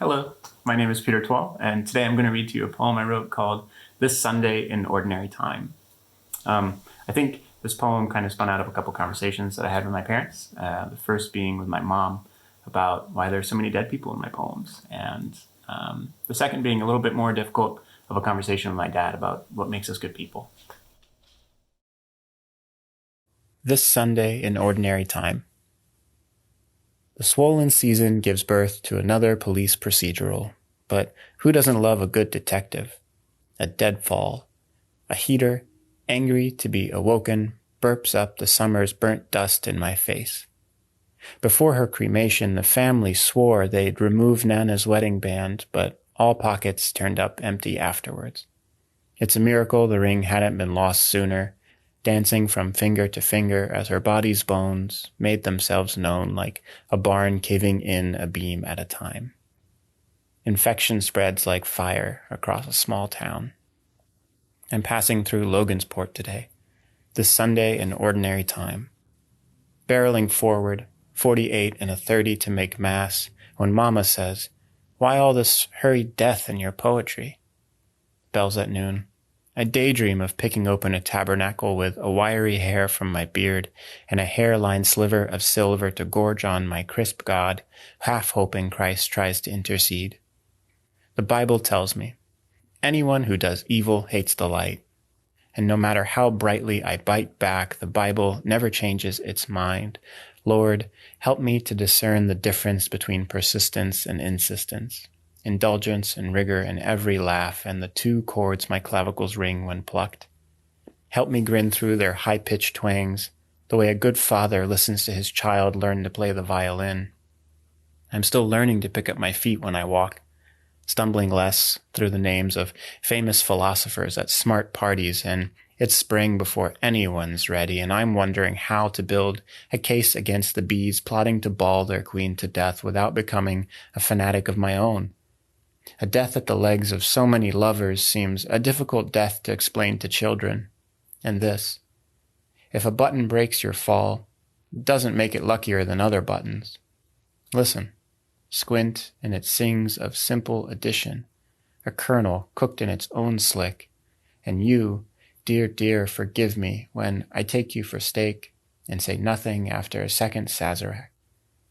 Hello, my name is Peter Twal, and today I'm going to read to you a poem I wrote called This Sunday in Ordinary Time. I think this poem kind of spun out of a couple conversations that I had with my parents, the first being with my mom about why there's so many dead people in my poems, and the second being a little bit more difficult of a conversation with my dad about what makes us good people. This Sunday in Ordinary Time. The swollen season gives birth to another police procedural, but who doesn't love a good detective? A deadfall. A heater, angry to be awoken, burps up the summer's burnt dust in my face. Before her cremation, the family swore they'd remove Nana's wedding band, but all pockets turned up empty afterwards. It's a miracle the ring hadn't been lost sooner, dancing from finger to finger as her body's bones made themselves known like a barn caving in a beam at a time. Infection spreads like fire across a small town. I'm passing through Logansport today, this Sunday in ordinary time. Barreling forward, 48 and a 30 to make mass, when Mama says, "Why all this hurried death in your poetry?" Bells at noon. I daydream of picking open a tabernacle with a wiry hair from my beard and a hairline sliver of silver to gorge on my crisp God, half hoping Christ tries to intercede. The Bible tells me, anyone who does evil hates the light. And no matter how brightly I bite back, the Bible never changes its mind. Lord, help me to discern the difference between persistence and insistence, indulgence and rigor in every laugh, and the two chords my clavicles ring when plucked. Help me grin through their high-pitched twangs, the way a good father listens to his child learn to play the violin. I'm still learning to pick up my feet when I walk, stumbling less through the names of famous philosophers at smart parties, and it's spring before anyone's ready, and I'm wondering how to build a case against the bees plotting to ball their queen to death without becoming a fanatic of my own. A death at the legs of so many lovers seems a difficult death to explain to children. And this, if a button breaks your fall, it doesn't make it luckier than other buttons. Listen. Squint, and it sings of simple addition, a kernel cooked in its own slick. And you, dear, dear, forgive me when I take you for steak and say nothing after a second Sazerac,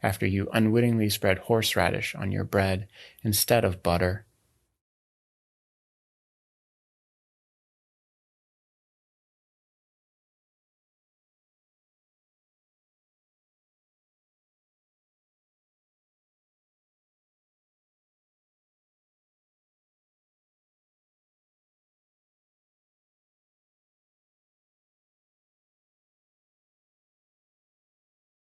after you unwittingly spread horseradish on your bread instead of butter.